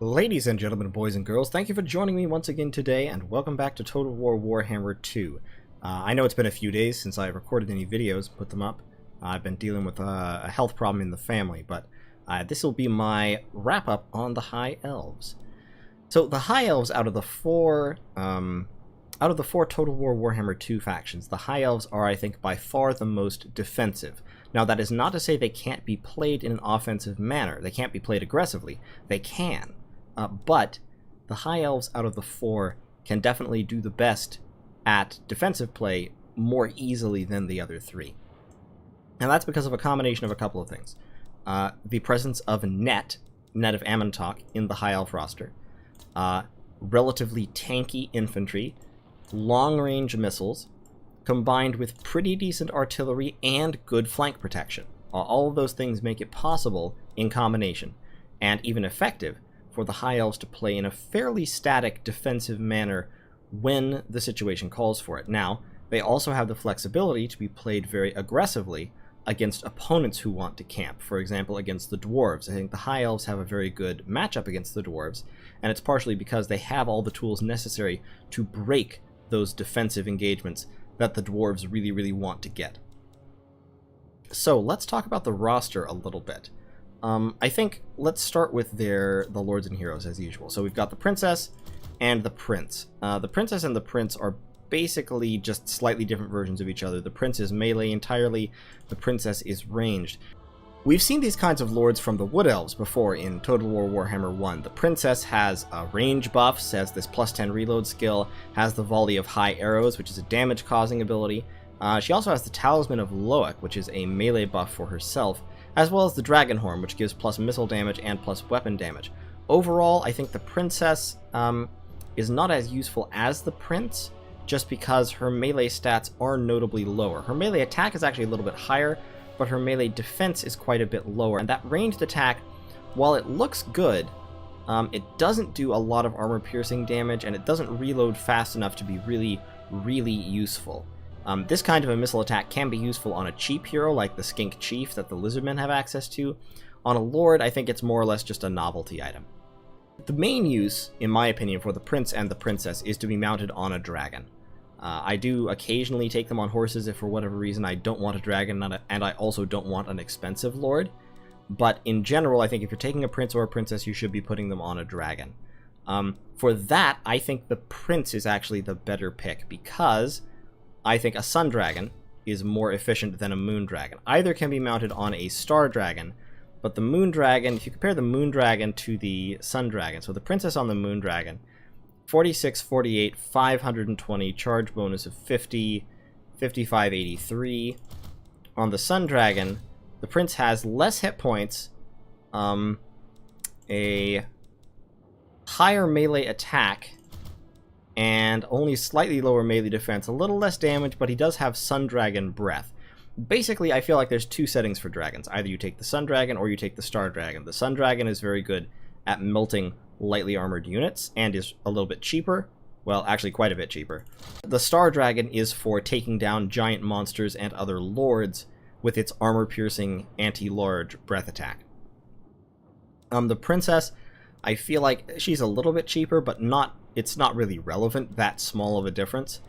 Ladies and gentlemen, boys and girls, thank you for joining me once again today, and welcome back to Total War Warhammer 2. I know it's been a few days since I recorded any videos and put them up. I've been dealing with a health problem in the family, but this will be my wrap-up on the High Elves. So the High Elves, out of the four Total War Warhammer 2 factions, the High Elves are, I think, by far the most defensive. Now, that is not to say they can't be played in an offensive manner. They can't be played aggressively. They can. But the High Elves out of the four can definitely do the best at defensive play more easily than the other three. And that's because of a combination of a couple of things. The presence of Net of Amantok in the High Elf roster, relatively tanky infantry, long-range missiles, combined with pretty decent artillery and good flank protection. All of those things make it possible in combination, and even effective, for the High Elves to play in a fairly static defensive manner when the situation calls for it. Now, they also have the flexibility to be played very aggressively against opponents who want to camp. For example, against the Dwarves. I think the High Elves have a very good matchup against the Dwarves, and it's partially because they have all the tools necessary to break those defensive engagements that the Dwarves really, really want to get. So, let's talk about the roster a little bit. I think let's start with the Lords and Heroes as usual. So we've got the Princess and the Prince. The Princess and the Prince are basically just slightly different versions of each other. The Prince is melee entirely, the Princess is ranged. We've seen these kinds of Lords from the Wood Elves before in Total War Warhammer 1. The Princess has range buffs, has this plus 10 reload skill, has the Volley of High Arrows, which is a damage-causing ability. She also has the Talisman of Loak, which is a melee buff for herself, as well as the Dragon Horn, which gives plus missile damage and plus weapon damage. Overall, I think the Princess is not as useful as the Prince, just because her melee stats are notably lower. Her melee attack is actually a little bit higher, but her melee defense is quite a bit lower. And that ranged attack, while it looks good, it doesn't do a lot of armor-piercing damage, and it doesn't reload fast enough to be really, really useful. This kind of a missile attack can be useful on a cheap hero like the Skink Chief that the Lizardmen have access to. On a Lord, I think it's more or less just a novelty item. The main use, in my opinion, for the Prince and the Princess is to be mounted on a dragon. I do occasionally take them on horses if for whatever reason I don't want a dragon and I also don't want an expensive Lord. But in general, I think if you're taking a Prince or a Princess, you should be putting them on a dragon. For that, I think the Prince is actually the better pick, because I think a Sun Dragon is more efficient than a Moon Dragon. Either can be mounted on a Star Dragon, but the Moon Dragon, if you compare the Moon Dragon to the Sun Dragon, so the Princess on the Moon Dragon, 46, 48, 520, charge bonus of 50, 55, 83. On the Sun Dragon, the Prince has less hit points, a higher melee attack, and only slightly lower melee defense, a little less damage, but he does have Sun Dragon Breath. Basically, I feel like there's two settings for dragons. Either you take the Sun Dragon or you take the Star Dragon. The Sun Dragon is very good at melting lightly armored units and is a little bit cheaper. Well, actually quite a bit cheaper. The Star Dragon is for taking down giant monsters and other lords with its armor-piercing anti-large breath attack. The Princess, I feel like she's a little bit cheaper, but it's not really relevant, that small of a difference.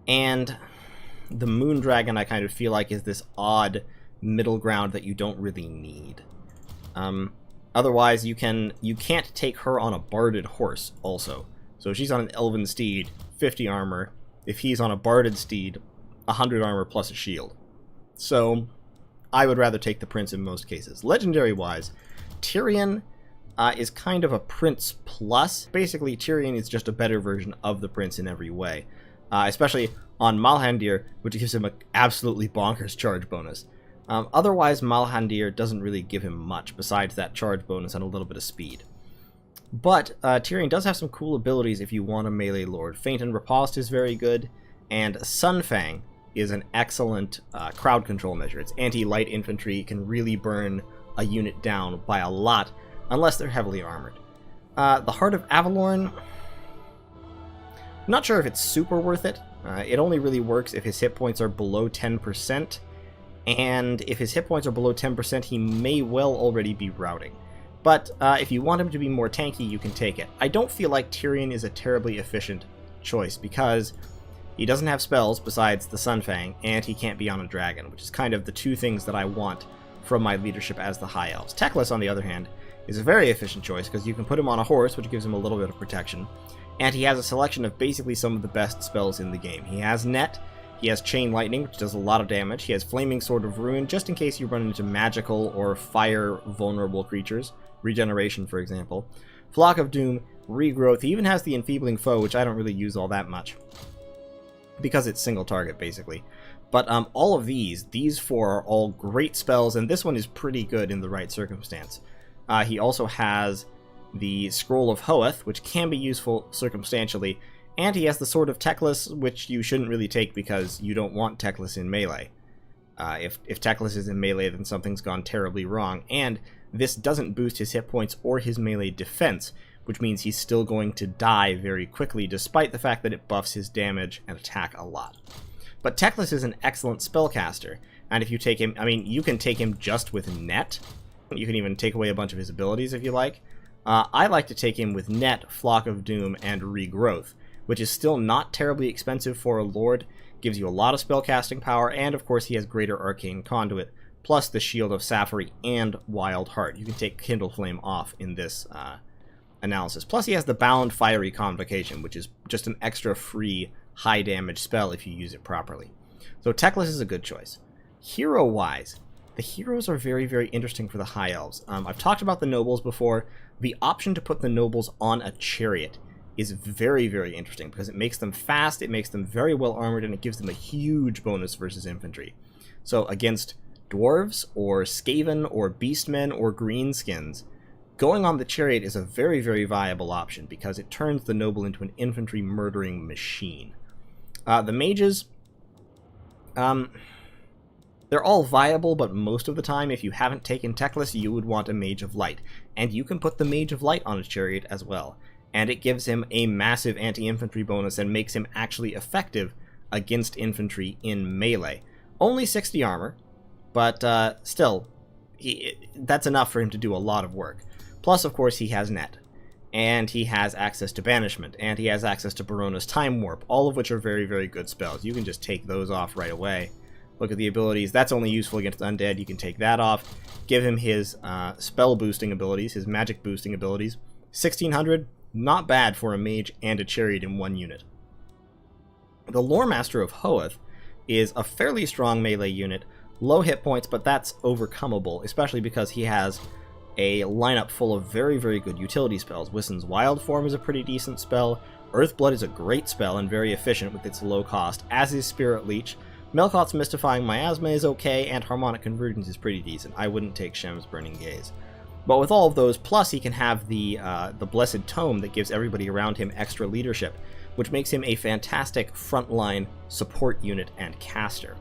And the Moon Dragon, I kind of feel like, is this odd middle ground that you don't really need. Otherwise, you can't take her on a barded horse also. So if she's on an elven steed, 50 armor. If he's on a barded steed, 100 armor plus a shield. So I would rather take the Prince in most cases. Legendary-wise, Tyrion is kind of a Prince plus. Basically, Tyrion is just a better version of the Prince in every way. Especially on Malhandir, which gives him an absolutely bonkers charge bonus. Otherwise, Malhandir doesn't really give him much besides that charge bonus and a little bit of speed. But Tyrion does have some cool abilities if you want a melee lord. Feint and Riposte is very good, and Sunfang is an excellent crowd control measure. It's anti-light infantry, can really burn a unit down by a lot, unless they're heavily armored. The Heart of Avalorn, not sure if it's super worth it. It only really works if his hit points are below 10%, and if his hit points are below 10%, he may well already be routing. But if you want him to be more tanky, you can take it. I don't feel like Tyrion is a terribly efficient choice, because he doesn't have spells besides the Sunfang, and he can't be on a dragon, which is kind of the two things that I want from my leadership as the High Elves. Teclis, on the other hand, is a very efficient choice, because you can put him on a horse, which gives him a little bit of protection, and he has a selection of basically some of the best spells in the game. He has Net, he has Chain Lightning, which does a lot of damage, he has Flaming Sword of Ruin, just in case you run into magical or fire-vulnerable creatures, Regeneration, for example. Flock of Doom, Regrowth, he even has the Enfeebling Foe, which I don't really use all that much, because it's single target, basically. But all of these four are all great spells, and this one is pretty good in the right circumstance. He also has the Scroll of Hoeth, which can be useful circumstantially, and he has the Sword of Teclis, which you shouldn't really take because you don't want Teclis in melee. If Teclis is in melee, then something's gone terribly wrong, and this doesn't boost his hit points or his melee defense, which means he's still going to die very quickly, despite the fact that it buffs his damage and attack a lot. But Teclis is an excellent spellcaster, and if you take him, I mean, you can take him just with Net. You can even take away a bunch of his abilities if you like. I like to take him with Net, Flock of Doom, and Regrowth, which is still not terribly expensive for a Lord, gives you a lot of spellcasting power, and of course he has Greater Arcane Conduit, plus the Shield of Sapphire and Wild Heart. You can take Kindle Flame off in this analysis. Plus he has the Bound Fiery Convocation, which is just an extra free high damage spell if you use it properly. So Teclis is a good choice. Hero-wise, the heroes are very, very interesting for the High Elves. I've talked about the nobles before. The option to put the nobles on a chariot is very, very interesting because it makes them fast, it makes them very well armored, and it gives them a huge bonus versus infantry. So against dwarves, or Skaven, or beastmen, or greenskins, going on the chariot is a very, very viable option because it turns the noble into an infantry murdering machine. The mages, they're all viable, but most of the time, if you haven't taken Teclis, you would want a Mage of Light. And you can put the Mage of Light on a chariot as well. And it gives him a massive anti-infantry bonus and makes him actually effective against infantry in melee. Only 60 armor, but still, that's enough for him to do a lot of work. Plus, of course, he has Net. And he has access to Banishment, and he has access to Barona's Time Warp, all of which are very, very good spells. You can just take those off right away. Look at the abilities. That's only useful against undead. You can take that off. Give him his spell boosting abilities, his magic boosting abilities. 1600, not bad for a mage and a chariot in one unit. The Lore Master of Hoeth is a fairly strong melee unit. Low hit points, but that's overcomeable, especially because he has a lineup full of very, very good utility spells. Wissen's Wild Form is a pretty decent spell. Earthblood is a great spell and very efficient with its low cost, as is Spirit Leech. Melkoth's Mystifying Miasma is okay, and Harmonic Convergence is pretty decent. I wouldn't take Shem's Burning Gaze. But with all of those, plus he can have the Blessed Tome that gives everybody around him extra leadership, which makes him a fantastic frontline support unit and caster.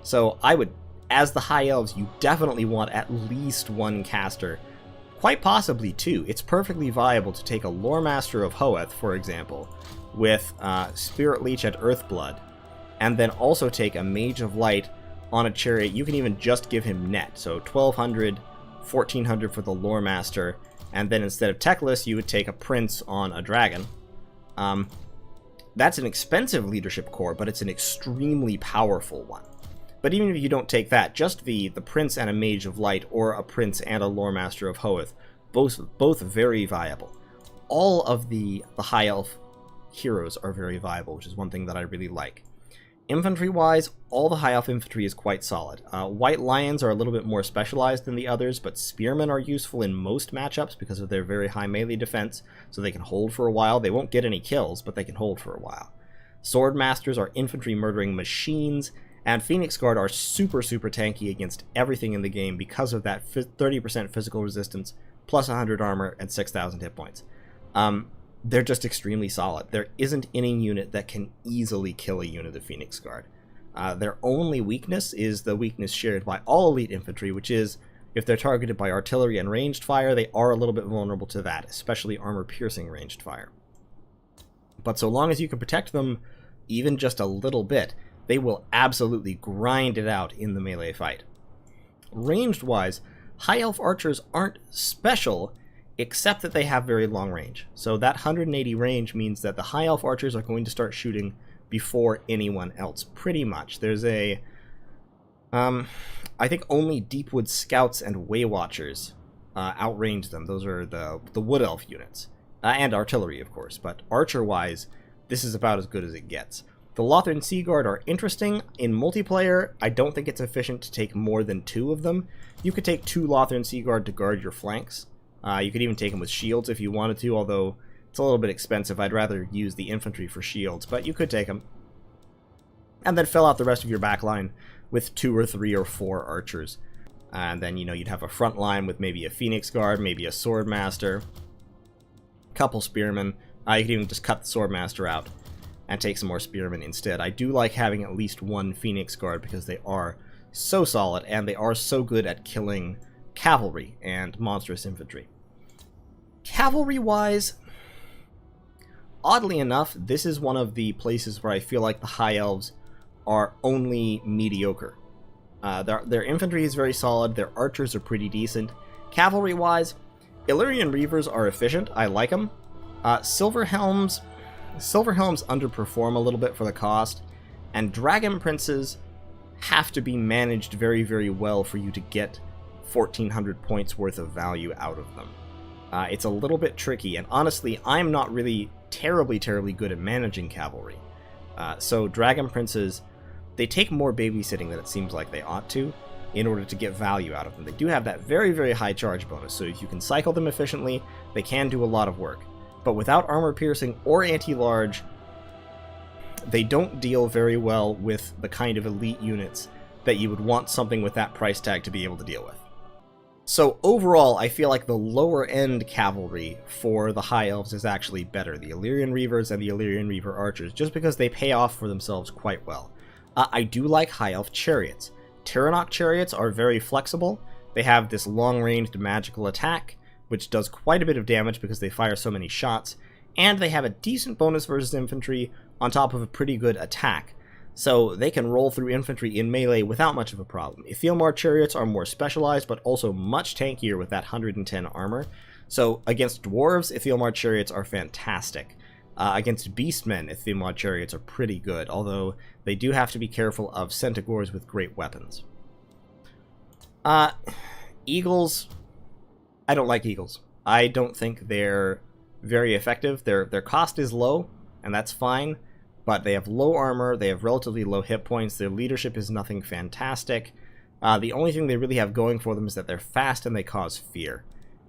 So I would, as the High Elves, you definitely want at least one caster, quite possibly two. It's perfectly viable to take a Lore Master of Hoeth, for example, with Spirit Leech and Earthblood, and then also take a Mage of Light on a chariot. You can even just give him Net, so 1200, 1400 for the Lore Master, and then instead of Teclis, you would take a Prince on a Dragon. That's an expensive leadership core, but it's an extremely powerful one. But even if you don't take that, just the Prince and a Mage of Light, or a Prince and a Lore Master of Hoeth, both very viable. All of the High Elf heroes are very viable, which is one thing that I really like. Infantry-wise, all the High Elf infantry is quite solid. White Lions are a little bit more specialized than the others, but Spearmen are useful in most matchups because of their very high melee defense, so they can hold for a while. They won't get any kills, but they can hold for a while. Sword Masters are infantry murdering machines, and Phoenix Guard are super, super tanky against everything in the game because of that 30% physical resistance, plus 100 armor, and 6,000 hit points. They're just extremely solid. There isn't any unit that can easily kill a unit of Phoenix Guard. Their only weakness is the weakness shared by all elite infantry, which is if they're targeted by artillery and ranged fire, they are a little bit vulnerable to that, especially armor-piercing ranged fire. But so long as you can protect them even just a little bit, they will absolutely grind it out in the melee fight. Ranged-wise, High Elf archers aren't special, except that they have very long range. So that 180 range means that the High Elf archers are going to start shooting before anyone else, pretty much. There's a... I think only Deepwood Scouts and Way Watchers outrange them. Those are the Wood Elf units. And artillery, of course. But archer-wise, this is about as good as it gets. The Lothern Sea Guard are interesting. In multiplayer, I don't think it's efficient to take more than 2 of them. You could take 2 Lothern Sea Guard to guard your flanks. You could even take them with shields if you wanted to, although it's a little bit expensive. I'd rather use the infantry for shields, but you could take them. And then fill out the rest of your back line with 2 or 3 or 4 archers. And then, you'd have a front line with maybe a Phoenix Guard, maybe a Swordmaster, a couple Spearmen. You could even just cut the Swordmaster out and take some more Spearmen instead. I do like having at least 1 Phoenix Guard because they are so solid and they are so good at killing cavalry and monstrous infantry. Cavalry-wise, oddly enough, this is one of the places where I feel like the High Elves are only mediocre. Their infantry is very solid, their archers are pretty decent. Cavalry-wise, Illyrian Reavers are efficient, I like them. Silverhelms underperform a little bit for the cost, and Dragon Princes have to be managed very, very well for you to get 1,400 points worth of value out of them. It's a little bit tricky, and honestly, I'm not really terribly good at managing cavalry. So Dragon Princes, they take more babysitting than it seems like they ought to in order to get value out of them. They do have that very, very high charge bonus, so if you can cycle them efficiently, they can do a lot of work. But without armor piercing or anti-large, they don't deal very well with the kind of elite units that you would want something with that price tag to be able to deal with. So overall, I feel like the lower end cavalry for the High Elves is actually better, the Illyrian Reavers and the Illyrian Reaver Archers, just because they pay off for themselves quite well. I do like High Elf chariots. Tyrannoc chariots are very flexible. They have this long-ranged magical attack, which does quite a bit of damage because they fire so many shots, and they have a decent bonus versus infantry on top of a pretty good attack, so they can roll through infantry in melee without much of a problem. Ethelmar chariots are more specialized, but also much tankier with that 110 armor, so against dwarves, Ethelmar chariots are fantastic. Against beastmen, Ethelmar chariots are pretty good, although they do have to be careful of Centaurs with great weapons. Eagles, I don't like eagles. I don't think they're very effective. Their cost is low, and that's fine, but they have low armor, they have relatively low hit points, their leadership is nothing fantastic. The only thing they really have going for them is that they're fast and they cause fear.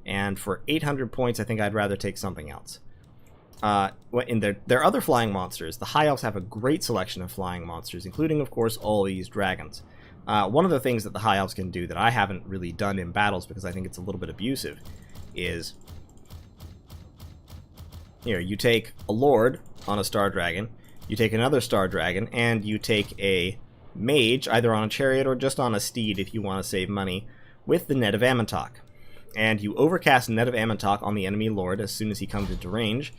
And for 800 points, I think I'd rather take something else. In their other flying monsters, the High Elves have a great selection of flying monsters, including, of course, all these dragons. One of the things that the High Elves can do that I haven't really done in battles because I think it's a little bit abusive is, you take a Lord on a Star Dragon, you take another Star Dragon, and you take a Mage, either on a chariot or just on a steed if you want to save money, with the Net of Amantok. And you overcast Net of Amantok on the enemy Lord as soon as he comes into range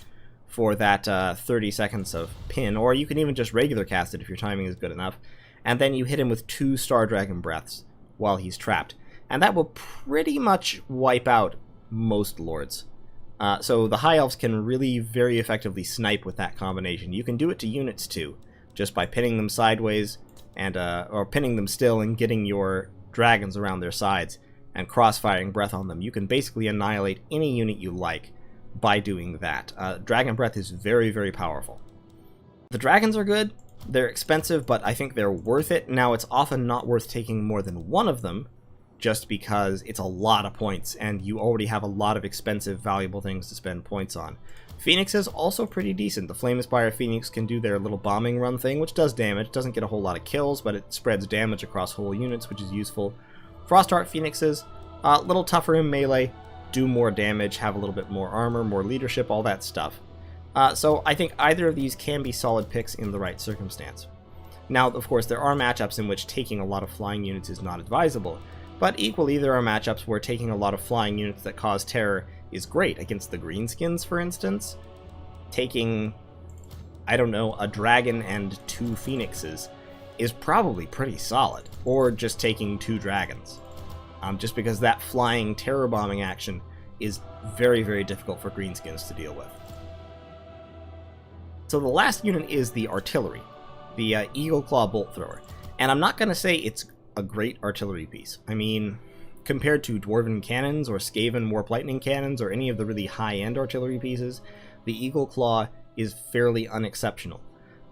for that 30 seconds of pin, or you can even just regular cast it if your timing is good enough, and then you hit him with 2 Star Dragon Breaths while he's trapped. And that will pretty much wipe out most Lords. So the High Elves can really very effectively snipe with that combination. You can do it to units too, just by pinning them sideways, and or pinning them still and getting your dragons around their sides and cross-firing breath on them. You can basically annihilate any unit you like by doing that. Dragon Breath is very, very powerful. The dragons are good. They're expensive, but I think they're worth it. Now, it's often not worth taking more than one of them, just because it's a lot of points, and you already have a lot of expensive, valuable things to spend points on. Phoenix is also pretty decent. The Flame Aspire Phoenix can do their little bombing run thing, which does damage. It doesn't get a whole lot of kills, but it spreads damage across whole units, which is useful. Frostheart Phoenixes, a little tougher in melee, do more damage, have a little bit more armor, more leadership, all that stuff. So I think either of these can be solid picks in the right circumstance. Now, of course, there are matchups in which taking a lot of flying units is not advisable, but equally there are matchups where taking a lot of flying units that cause terror is great. Against the Greenskins, for instance, taking, I don't know, a dragon and 2 phoenixes is probably pretty solid, or just taking 2 dragons. Just because that flying terror bombing action is very, very difficult for greenskins to deal with. So the last unit is the artillery, the Eagle Claw Bolt Thrower. And I'm not going to say it's a great artillery piece. I mean, compared to Dwarven Cannons or Skaven Warp Lightning Cannons or any of the really high-end artillery pieces, the Eagle Claw is fairly unexceptional.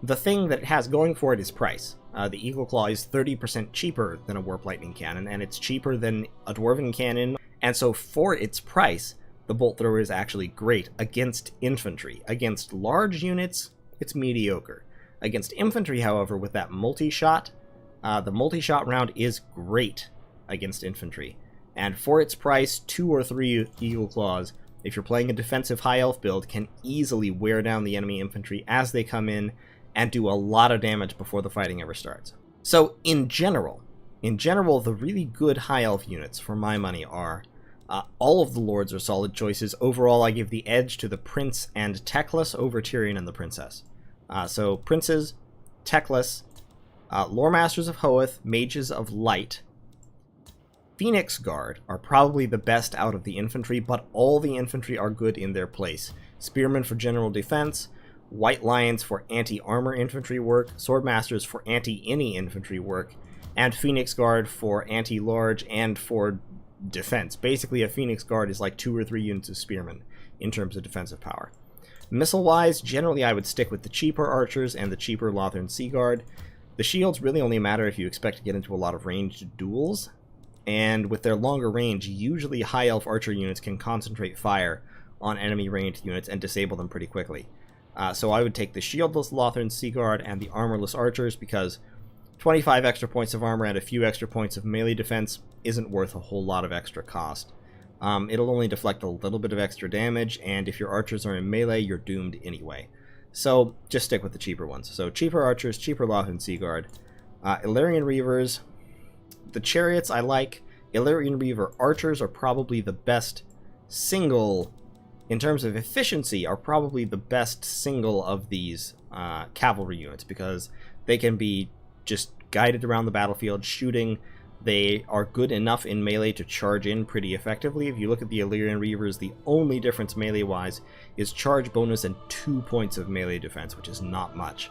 The thing that it has going for it is price. The Eagle Claw is 30% cheaper than a Warp Lightning Cannon, and it's cheaper than a Dwarven Cannon, and so for its price, the Bolt Thrower is actually great against infantry. Against large units, it's mediocre. Against infantry, however, with that multi-shot, the multi-shot round is great against infantry. And for its price, 2 or 3 Eagle Claws, if you're playing a defensive high elf build, can easily wear down the enemy infantry as they come in and do a lot of damage before the fighting ever starts. So in general, the really good high elf units, for my money, are all of the lords are solid choices. Overall, I give the edge to the Prince and Teclis over Tyrion and the Princess. So Princes, Teclis, Lore Masters of Hoeth, Mages of Light, Phoenix Guard are probably the best out of the infantry, but all the infantry are good in their place. Spearmen for general defense, White Lions for anti-armor infantry work, Swordmasters for anti-any infantry work, and Phoenix Guard for anti-large and for defense. Basically, a Phoenix Guard is like 2 or 3 units of Spearmen in terms of defensive power. Missile-wise, generally I would stick with the cheaper archers and the cheaper Lothern Sea Guard. The shields really only matter if you expect to get into a lot of ranged duels, and with their longer range, usually high elf archer units can concentrate fire on enemy ranged units and disable them pretty quickly. So I would take the shieldless Lothern Sea Guard and the armorless archers, because 25 extra points of armor and a few extra points of melee defense isn't worth a whole lot of extra cost. It'll only deflect a little bit of extra damage, and if your archers are in melee, you're doomed anyway. So just stick with the cheaper ones. So cheaper archers, cheaper Lothern Sea Guard. Illyrian Reavers. The chariots I like. Illyrian Reaver archers are probably the best single, in terms of efficiency, are probably the best single of these cavalry units, because they can be just guided around the battlefield shooting. They are good enough in melee to charge in pretty effectively. If you look at the Illyrian Reavers, the only difference melee-wise is charge bonus and 2 points of melee defense, which is not much.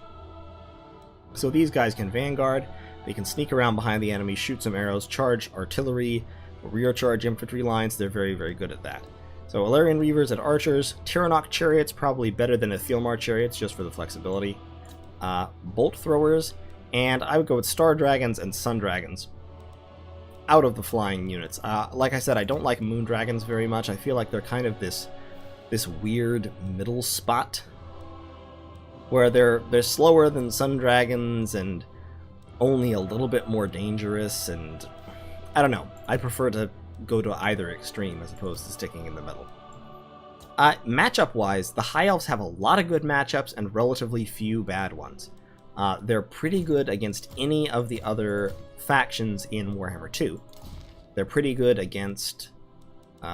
So these guys can vanguard, they can sneak around behind the enemy, shoot some arrows, charge artillery, rear charge infantry lines. They're very, very good at that. So Illyrian Reavers and archers. Tyrannok chariots, probably better than Athilmar chariots, just for the flexibility. Bolt throwers, and I would go with Star Dragons and Sun Dragons out of the flying units. Like I said, I don't like Moon Dragons very much. I feel like they're kind of this weird middle spot where they're slower than Sun Dragons and only a little bit more dangerous, and I don't know. I prefer to go to either extreme as opposed to sticking in the middle. Matchup-wise, the High Elves have a lot of good matchups and relatively few bad ones. They're pretty good against any of the other factions in Warhammer 2. They're pretty good against the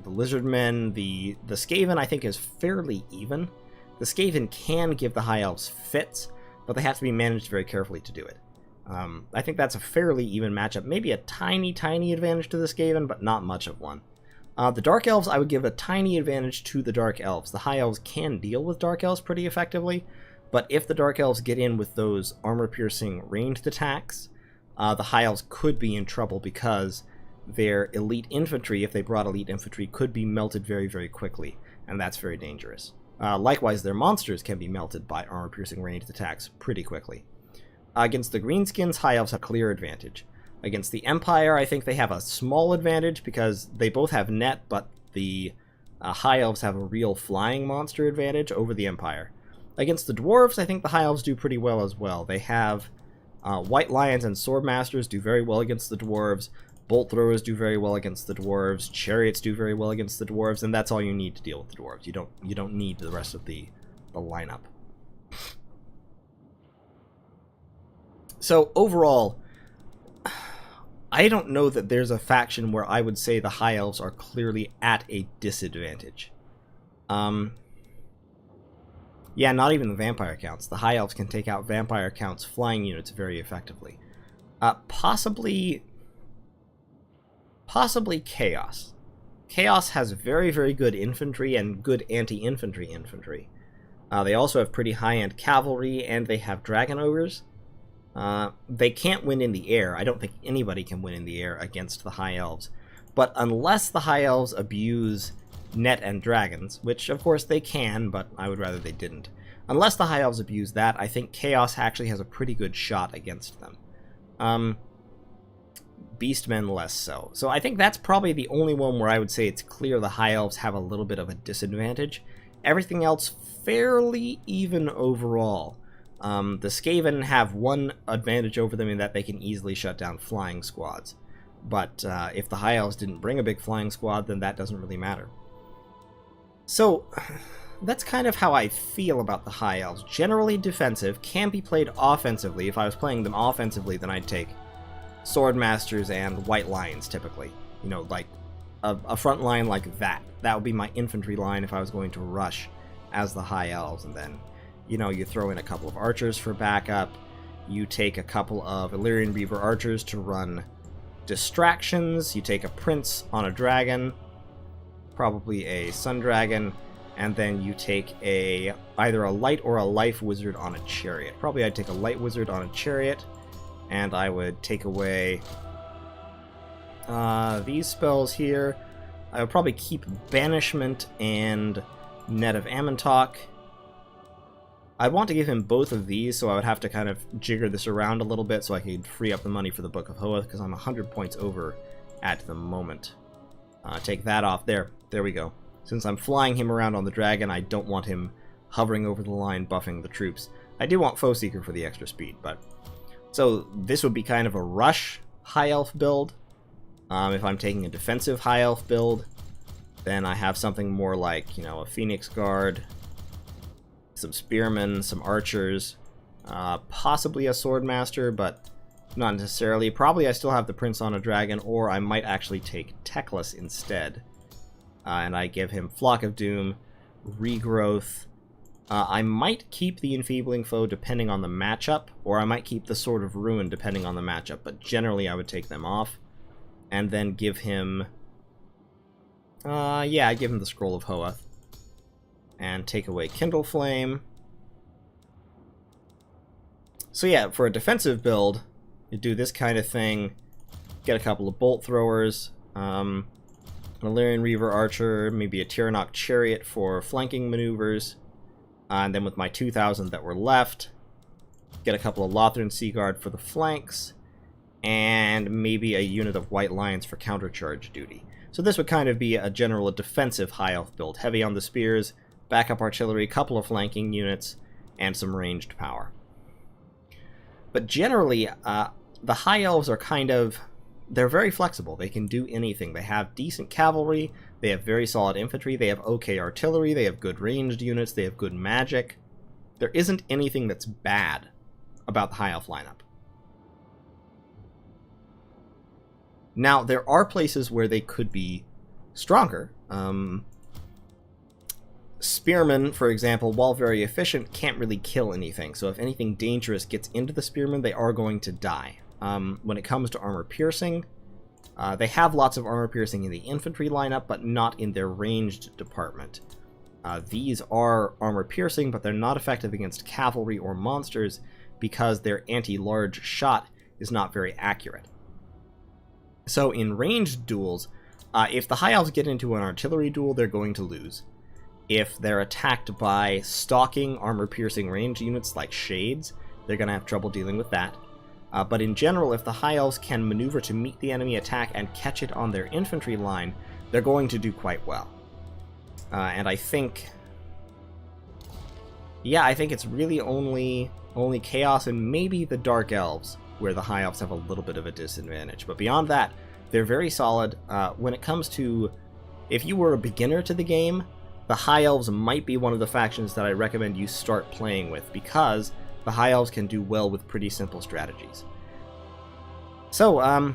Lizardmen. The Skaven, I think, is fairly even. The Skaven can give the High Elves fits, but they have to be managed very carefully to do it. I think that's a fairly even matchup. Maybe a tiny, tiny advantage to the Skaven, but not much of one. The Dark Elves, I would give a tiny advantage to the Dark Elves. The High Elves can deal with Dark Elves pretty effectively, but if the Dark Elves get in with those armor-piercing ranged attacks, the High Elves could be in trouble because their elite infantry, if they brought elite infantry, could be melted very, very quickly, and that's very dangerous. Likewise, their monsters can be melted by armor-piercing ranged attacks pretty quickly. Against the Greenskins, High Elves have a clear advantage. Against the Empire, I think they have a small advantage because they both have net, but the High Elves have a real flying monster advantage over the Empire. Against the Dwarves, I think the High Elves do pretty well as well. They have White Lions and Swordmasters do very well against the Dwarves. Bolt Throwers do very well against the Dwarves. Chariots do very well against the Dwarves, and that's all you need to deal with the Dwarves. You don't need the rest of the lineup. So overall, I don't know that there's a faction where I would say the High Elves are clearly at a disadvantage. Yeah, not even the Vampire counts. The High Elves can take out Vampire counts flying units very effectively. Possibly Chaos. Chaos has very, very good infantry and good anti-infantry infantry. They also have pretty high-end cavalry, and they have dragon ogres. They can't win in the air. I don't think anybody can win in the air against the High Elves. But unless the High Elves abuse net and dragons, which of course they can, but I would rather they didn't. Unless the High Elves abuse that, I think Chaos actually has a pretty good shot against them. Beastmen less so. So I think that's probably the only one where I would say it's clear the High Elves have a little bit of a disadvantage. Everything else fairly even overall. The Skaven have one advantage over them in that they can easily shut down flying squads. But if the High Elves didn't bring a big flying squad, then that doesn't really matter. So that's kind of how I feel about the High Elves. Generally defensive, can be played offensively. If I was playing them offensively, then I'd take Swordmasters and White Lions, typically. You know, like a front line like that. That would be my infantry line if I was going to rush as the High Elves. And then, you know, you throw in a couple of archers for backup. You take a couple of Illyrian Reaver archers to run distractions. You take a prince on a dragon, probably a sun dragon, and then you take either a light or a life wizard on a chariot. Probably I'd take a light wizard on a chariot, and I would take away these spells here. I would probably keep Banishment and Net of Amantok. I'd want to give him both of these, so I would have to kind of jigger this around a little bit so I could free up the money for the Book of Hoeth, because I'm 100 points over at the moment. Take that off. There we go. Since I'm flying him around on the dragon, I don't want him hovering over the line, buffing the troops. I do want Foeseeker for the extra speed, but... So this would be kind of a rush High Elf build. If I'm taking a defensive High Elf build, then I have something more like, you know, a Phoenix Guard, some Spearmen, some Archers, possibly a Swordmaster, but not necessarily. Probably I still have the Prince on a Dragon, or I might actually take Teclis instead. And I give him Flock of Doom, Regrowth. I might keep the Enfeebling Foe depending on the matchup, or I might keep the Sword of Ruin depending on the matchup, but generally I would take them off. And then give him... yeah, I give him the Scroll of Hoeth. And take away Kindle Flame. So yeah, for a defensive build, you do this kind of thing. Get a couple of Bolt Throwers, an Illyrian Reaver Archer, maybe a Tyrannok Chariot for flanking maneuvers. And then with my 2,000 that were left, get a couple of Lothran Seaguard for the flanks, and maybe a unit of White Lions for countercharge duty. So this would kind of be a general defensive High Elf build, heavy on the spears, backup artillery, couple of flanking units, and some ranged power. But generally, the High Elves are kind of... They're very flexible. They can do anything. They have decent cavalry, they have very solid infantry, they have okay artillery, they have good ranged units, they have good magic. There isn't anything that's bad about the High Elf lineup. Now, there are places where they could be stronger. Spearmen, for example, while very efficient, can't really kill anything. So if anything dangerous gets into the Spearmen, they are going to die. When it comes to armor piercing, they have lots of armor piercing in the infantry lineup, but not in their ranged department. These are armor piercing, but they're not effective against cavalry or monsters because their anti-large shot is not very accurate. So in ranged duels, if the High Elves get into an artillery duel, they're going to lose. If they're attacked by stalking armor-piercing ranged units like Shades, they're going to have trouble dealing with that. But in general, if the High Elves can maneuver to meet the enemy attack and catch it on their infantry line, they're going to do quite well. And I think... Yeah, I think it's really only Chaos and maybe the Dark Elves where the High Elves have a little bit of a disadvantage. But beyond that, they're very solid. When it comes to... If you were a beginner to the game, the High Elves might be one of the factions that I recommend you start playing with, because the High Elves can do well with pretty simple strategies. So,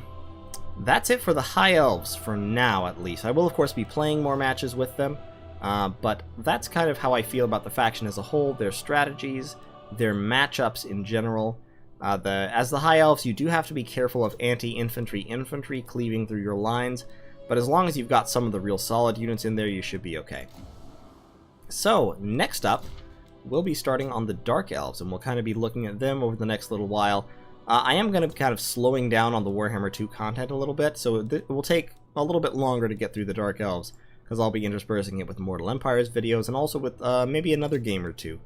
that's it for the High Elves, for now at least. I will, of course, be playing more matches with them, but that's kind of how I feel about the faction as a whole, their strategies, their matchups in general. As the High Elves, you do have to be careful of anti-infantry infantry cleaving through your lines, But as long as you've got some of the real solid units in there, you should be okay. So, next up, we'll be starting on the Dark Elves, and we'll kind of be looking at them over the next little while. I am going to be kind of slowing down on the Warhammer 2 content a little bit, so it will take a little bit longer to get through the Dark Elves, because I'll be interspersing it with Mortal Empires videos, and also with maybe another game or two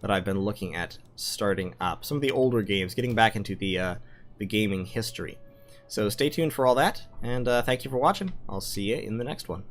that I've been looking at starting up. Some of the older games, getting back into the gaming history. So stay tuned for all that, and thank you for watching. I'll see you in the next one.